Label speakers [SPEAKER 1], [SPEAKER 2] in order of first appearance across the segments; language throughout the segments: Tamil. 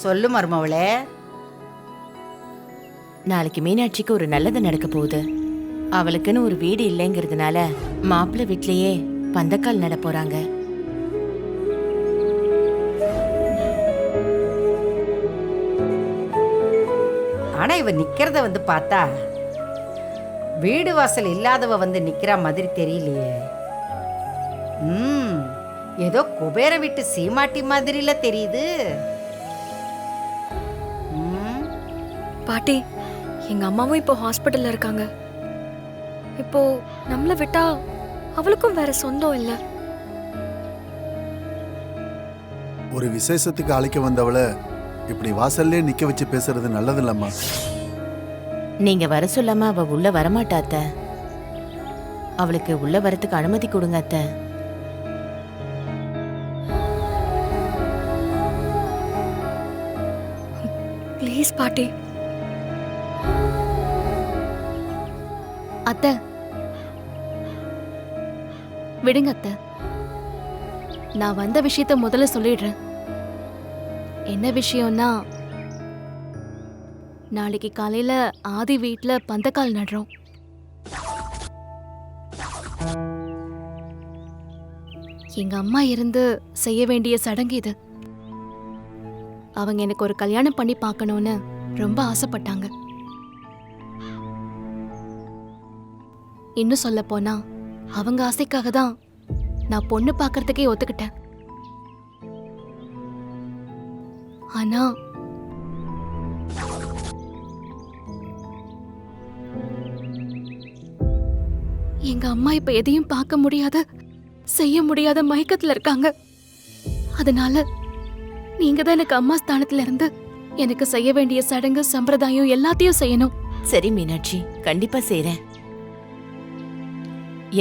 [SPEAKER 1] சொல்லு மருமவளே.
[SPEAKER 2] நாளைக்கு மீனாட்சிக்கு ஒரு நல்லது நடக்க போகுது. அவளுக்குன்னு ஒரு வீடு இல்லைங்கிறதுனால மாப்பிள்ளை வீட்லயே பந்தக்கால் நட போறாங்க.
[SPEAKER 1] ஆனா இவ நிக்கிறத வந்து பார்த்தா வீடு வாசல் இல்லாதவ வந்து நிக்கிற மாதிரி தெரியலையே. ஏதோ குபேர வீட்டு சீமாட்டி மாதிரில தெரியுது.
[SPEAKER 3] பாட்டி, எங்க அம்மாவும் இப்போ ஹாஸ்பிட்டல்ல இருக்காங்க. இப்போ நம்மள விட்டா அவளுக்கும் வேற சொந்தம் இல்ல.
[SPEAKER 4] ஒரு விசேஷத்துக்கு அழைக்க வந்தவளை இப்படி வாசல்லே நிக்க வச்சு பேசுறது நல்லது இல்லம்மா.
[SPEAKER 2] நீங்க வர சொல்லாம அவ உள்ள வரமாட்டா அத்தை. அவளுக்கு உள்ள வரத்துக்கு அனுமதி கொடுங்க அத்தை.
[SPEAKER 3] ப்ளீஸ் பாட்டி.
[SPEAKER 5] அத்தை விடுங்க அத்தை. நான் வந்த விஷயத்த முதல்ல சொல்லிடுறேன். என்ன விஷயம்னா, நாளைக்கு காலையில ஆதி வீட்ல பந்தக்கால் நடுறோம். எங்க அம்மா இருந்து செய்ய வேண்டிய சடங்கு இது. அவங்க எனக்கு ஒரு கல்யாணம் பண்ணி பார்க்கணும்னு ரொம்ப ஆசைப்பட்டாங்க. இன்னும் சொல்ல போனா அவங்க ஆசைக்காக தான் நான் பொண்ணு பார்க்கறதுக்கே ஒத்துக்கிட்டேன். ஆனா எங்க அம்மா இப்ப எதையும் பார்க்க முடியாத, செய்ய முடியாத மயக்கத்துல இருக்காங்க. அதனால நீங்க தான் எனக்கு அம்மா ஸ்தானத்துல இருந்து எனக்கு செய்ய வேண்டிய சடங்கு சம்பிரதாயம் எல்லாத்தையும் செய்யணும்.
[SPEAKER 2] சரி மீனாட்சி, கண்டிப்பா செய்றேன்.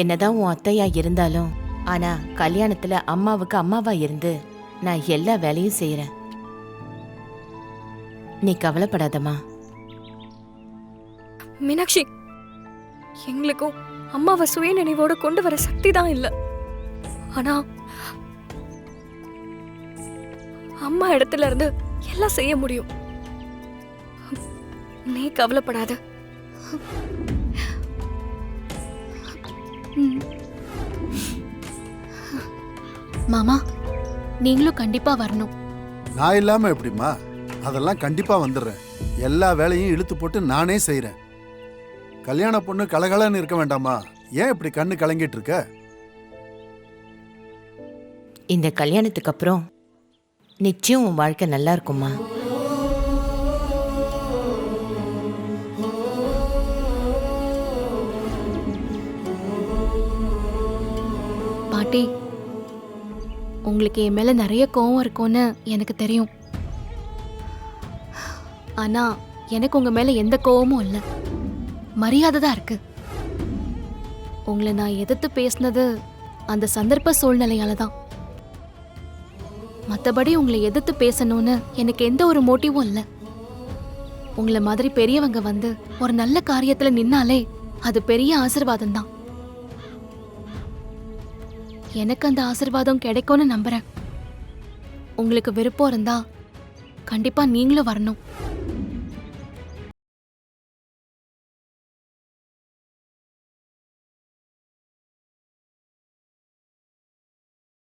[SPEAKER 2] என்னதான் உன் அத்தையா இருந்தாலும், ஆனா கல்யாணத்துல அம்மாவுக்கு அம்மாவா இருந்து நான் எல்லா வேலையும் செய்யறேன். நீ கவலைப்படாதம்மா.
[SPEAKER 3] மீனாட்சி, எங்களுக்கும் அம்மாவை சுய நினைவோட கொண்டு வர சக்தி தான் இல்ல. ஆனா அம்மா இடத்துல இருந்து எல்லாம் செய்ய முடியும். நீ கவலைப்படாத.
[SPEAKER 5] மாமா, நீங்களும் கண்டிப்பா வரணும்.
[SPEAKER 4] நான் இல்லாம எப்படிம்மா? அதெல்லாம் கண்டிப்பா வந்துடுறேன். எல்லா வேலையும் இழுத்து போட்டு நானே செய்யறேன். கல்யாண பொண்ணு கலகலன்னு இருக்க வேண்டாமா? ஏன் இப்படி கண்ணு கலங்கிட்டு இருக்க?
[SPEAKER 2] இந்த கல்யாணத்துக்கு அப்புறம் நிச்சயம் உன் வாழ்க்கை நல்லா இருக்குமா?
[SPEAKER 5] பாட்டி, உங்களுக்கு என் மேல நிறைய கோவம் இருக்கும்னு எனக்கு தெரியும். ஆனா எனக்கு உங்க மேல எந்த கோவமும் இல்ல, மரியாதை தான் இருக்கு. உங்களை நான் எதிர்த்து பேசினது அந்த சந்தர்ப்ப சூழ்நிலையால தான். மற்றபடி உங்களை எதிர்த்து பேசணும்னு எனக்கு எந்த ஒரு மோட்டிவும் இல்லை. உங்களை மாதிரி பெரியவங்க வந்து ஒரு நல்ல காரியத்துல நின்னாலே அது பெரிய ஆசீர்வாதம் தான். எனக்கு அந்த ஆசீர்வாதம் கிடைக்கும்னு நம்புறேன். உங்களுக்கு விருப்பம் இருந்தா கண்டிப்பா நீங்களும் வரணும்.